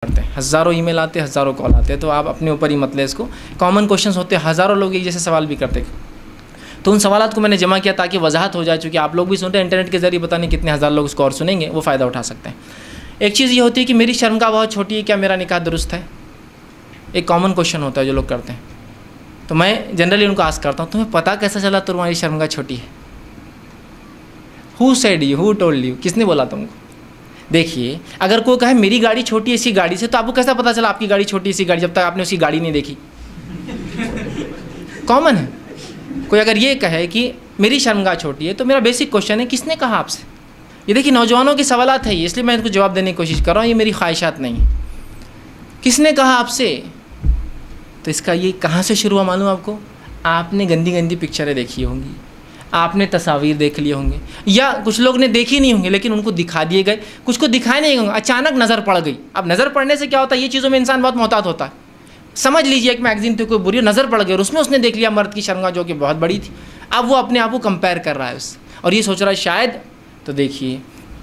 کرتے ہیں, ہزاروں ای میل آتے ہیں, ہزاروں کال آتے ہیں, تو آپ اپنے اوپر ہی مت لیں اس کو. کامن کوشچنس ہوتے ہیں, ہزاروں لوگ ایک جیسے سوال بھی کرتے ہیں, تو ان سوالات کو میں نے جمع کیا تاکہ وضاحت ہو جائے, چونکہ آپ لوگ بھی سنتے ہیں انٹرنیٹ کے ذریعے, پتہ نہیں کتنے ہزار لوگ اس کو اور سنیں گے, وہ فائدہ اٹھا سکتے ہیں. ایک چیز یہ ہوتی ہے کہ میری شرمگاہ بہت چھوٹی ہے, کیا میرا نکاح درست ہے؟ ایک کامن کوشچن ہوتا ہے جو لوگ کرتے ہیں, تو میں جنرلی ان کو آسک کرتا ہوں, تمہیں پتہ کیسا چلا تمہاری شرمگاہ چھوٹی ہے؟ Who said you, who told you, کس نے بولا تم کو؟ دیکھیے, اگر کوئی کہے میری گاڑی چھوٹی ہے اسی گاڑی سے, تو آپ کو کیسا پتہ چلا آپ کی گاڑی چھوٹی ہے اسی گاڑی, جب تک آپ نے اسی گاڑی نہیں دیکھی؟ کامن ہے. کوئی اگر یہ کہے کہ میری شرمگاہ چھوٹی ہے, تو میرا بیسک کوشچن ہے کس نے کہا آپ سے؟ یہ دیکھیے نوجوانوں کے سوالات ہیں یہ, اس لیے میں ان کو جواب دینے کی کوشش کر رہا ہوں, یہ میری خواہشات نہیں ہیں. کس نے کہا آپ سے؟ تو اس کا یہ کہاں سے شروع ہوا معلوم آپ کو؟ آپ نے گندی گندی پکچریں دیکھی ہوں گی, آپ نے تصاویر دیکھ لیے ہوں گے, یا کچھ لوگ نے دیکھی نہیں ہوں گے لیکن ان کو دکھا دیے گئے, کچھ کو دکھائے نہیں ہوں گے, اچانک نظر پڑ گئی. اب نظر پڑنے سے کیا ہوتا ہے, یہ چیزوں میں انسان بہت محتاط ہوتا ہے. سمجھ لیجیے ایک میگزین تھی کوئی بری, نظر پڑ گئی اور اس نے دیکھ لیا مرد کی شرمگاہ جو کہ بہت بڑی تھی. اب وہ اپنے آپ کو کمپیئر کر رہا ہے اس سے, اور یہ سوچ رہا ہے شاید, تو دیکھیے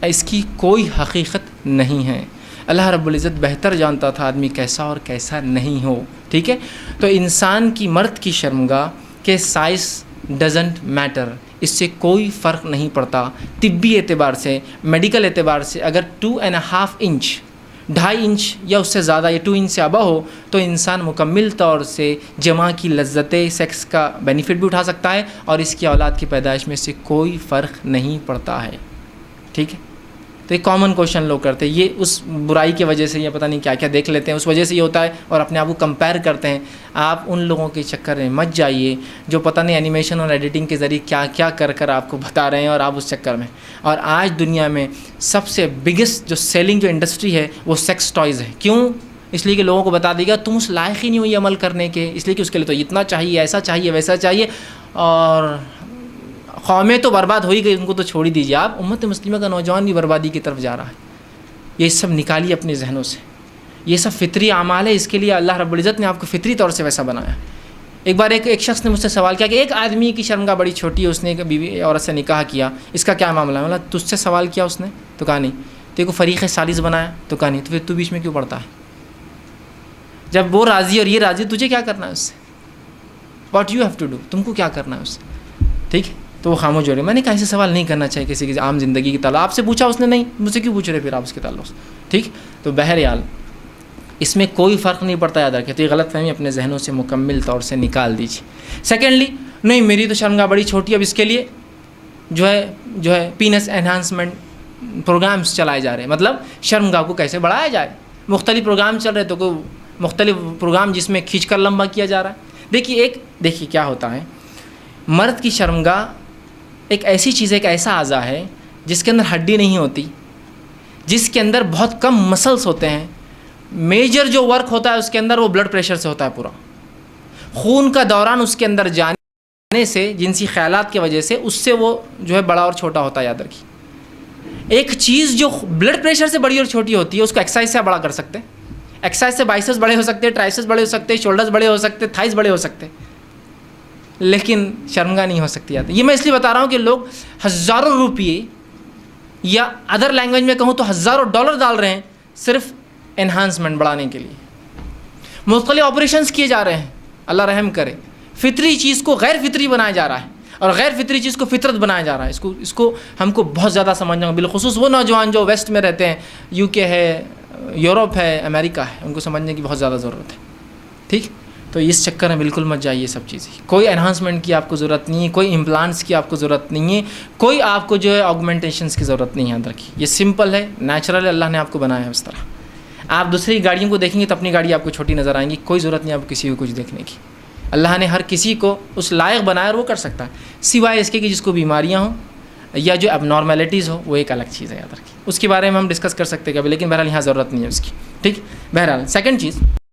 اس کی کوئی حقیقت نہیں ہے. اللہ رب العزت بہتر جانتا تھا آدمی کیسا اور کیسا نہیں ہو. ٹھیک ہے, تو انسان کی, مرد کی شرمگاہ کے سائز ڈزنٹ میٹر, اس سے کوئی فرق نہیں پڑتا. طبی اعتبار سے, میڈیکل اعتبار سے, اگر 2.5 انچ, 2.5 انچ یا اس سے زیادہ, یا 2 انچ سے ابو ہو, تو انسان مکمل طور سے جماع کی لذت سیکس کا بینیفٹ بھی اٹھا سکتا ہے, اور اس کی اولاد کی پیدائش میں سے کوئی فرق نہیں پڑتا ہے. ٹھیک ہے, تو ایک کامن کوشچن لوگ کرتے ہیں, یہ اس برائی کی وجہ سے, یا پتہ نہیں کیا کیا دیکھ لیتے ہیں اس وجہ سے یہ ہوتا ہے, اور اپنے آپ کو کمپیئر کرتے ہیں. آپ ان لوگوں کے چکر میں مت جائیے جو پتہ نہیں اینیمیشن اور ایڈیٹنگ کے ذریعے کیا کیا کر آپ کو بتا رہے ہیں, اور آپ اس چکر میں. اور آج دنیا میں سب سے بگیسٹ جو سیلنگ جو انڈسٹری ہے وہ سیکس ٹوائز ہے. کیوں؟ اس لیے کہ لوگوں کو بتا دے گا تم اس لائق ہی نہیں ہو یہ عمل کرنے کے, اس لیے کہ اس کے لیے تو اتنا چاہیے, ایسا چاہیے, ویسا چاہیے, اور قومیں تو برباد ہو ہی گئی, ان کو تو چھوڑ ہی دیجیے. آپ امت مسلمہ کا نوجوان بھی بربادی کی طرف جا رہا ہے. یہ سب نکالیے اپنے ذہنوں سے, یہ سب فطری اعمال ہے, اس کے لیے اللہ رب العزت نے آپ کو فطری طور سے ویسا بنایا. ایک بار ایک شخص نے مجھ سے سوال کیا کہ ایک آدمی کی شرمگاہ بڑی چھوٹی ہے, اس نے ایک بیوی عورت سے نکاح کیا, اس کا کیا معاملہ ہے؟ مطلب تجھ سے سوال کیا اس نے؟ تو کہا نہیں. تو کو فریق ثالث بنایا؟ تو کہا نہیں. تو پھر تو بیچ میں کیوں پڑتا ہے؟ جب وہ راضی اور یہ راضی, تجھے کیا کرنا ہے اس سے؟ What you have to do, تم کو کیا کرنا ہے اس سے؟ ٹھیک ہے, تو وہ خاموش ہو رہے. میں نے کہا ایسے سوال نہیں کرنا چاہیے کسی کی عام زندگی کی تعلق. آپ سے پوچھا اس نے, نہیں, مجھ سے کیوں پوچھ رہے پھر آپ اس کے تعلق سے؟ ٹھیک, تو بہرحال اس میں کوئی فرق نہیں پڑتا, یاد رکھیں. تو یہ غلط فہمی اپنے ذہنوں سے مکمل طور سے نکال دیجیے. سیکنڈلی, نہیں میری تو شرمگاہ بڑی چھوٹی ہے, اب اس کے لیے جو ہے پینس انہانسمنٹ پروگرامز چلائے جا رہے ہیں. مطلب شرمگاہ کو کیسے بڑھایا جائے, مختلف پروگرام چل رہے, تو کوئی مختلف پروگرام جس میں کھینچ کر لمبا کیا جا رہا ہے. دیکھیے کیا ہوتا ہے, مرد کی شرمگاہ ایک ایسی چیز ہے, ایک ایسا اعضا ہے جس کے اندر ہڈی نہیں ہوتی, جس کے اندر بہت کم مسلس ہوتے ہیں. میجر جو ورک ہوتا ہے اس کے اندر وہ بلڈ پریشر سے ہوتا ہے. پورا خون کا دوران اس کے اندر جانے سے, جنسی خیالات کی وجہ سے, اس سے وہ جو ہے بڑا اور چھوٹا ہوتا ہے. یاد رکھیے, ایک چیز جو بلڈ پریشر سے بڑی اور چھوٹی ہوتی ہے اس کو ایکسرسائز سے بڑا کر سکتے ہیں. ایکسرسائز سے بائسپس بڑے ہو سکتے ہیں, ٹرائسپس بڑے ہو سکتے ہیں, شولڈرز بڑے ہو سکتے ہیں, تھائز بڑے ہو سکتے ہیں, لیکن شرمگاہ نہیں ہو سکتی. یہ میں اس لیے بتا رہا ہوں کہ لوگ ہزاروں روپیے, یا ادر لینگویج میں کہوں تو ہزاروں ڈالر ڈال رہے ہیں صرف انہانسمنٹ بڑھانے کے لیے. مختلف آپریشنز کیے جا رہے ہیں, اللہ رحم کرے. فطری چیز کو غیر فطری بنایا جا رہا ہے, اور غیر فطری چیز کو فطرت بنایا جا رہا ہے. اس کو ہم کو بہت زیادہ سمجھنا ہوگا, بالخصوص وہ نوجوان جو ویسٹ میں رہتے ہیں, UK ہے, یورپ ہے, امریکہ ہے, ان کو سمجھنے کی بہت زیادہ ضرورت ہے. ٹھیک, تو اس چکر میں بالکل مت جائیے. یہ سب چیزیں, کوئی انہانسمنٹ کی آپ کو ضرورت نہیں ہے, کوئی امپلانٹس کی آپ کو ضرورت نہیں ہے, کوئی آپ کو جو ہے آگمنٹیشنس کی ضرورت نہیں ہے. یاد رکھیے یہ سمپل ہے, نیچرل ہے, اللہ نے آپ کو بنایا ہے اس طرح. آپ دوسری گاڑیوں کو دیکھیں گے تو اپنی گاڑی آپ کو چھوٹی نظر آئیں گی. کوئی ضرورت نہیں آپ کو کسی کو کچھ دیکھنے کی. اللہ نے ہر کسی کو اس لائق بنایا, اور وہ کر سکتا ہے, سوائے اس کے کہ جس کو بیماریاں ہوں یا جو اب نارمیلٹیز ہو, وہ ایک الگ چیز ہے. یاد رکھیے, اس کے بارے میں ہم ڈسکس کر سکتے ہیں کبھی, لیکن بہرحال یہاں ضرورت نہیں ہے اس کی. ٹھیک, بہرحال سیکنڈ چیز,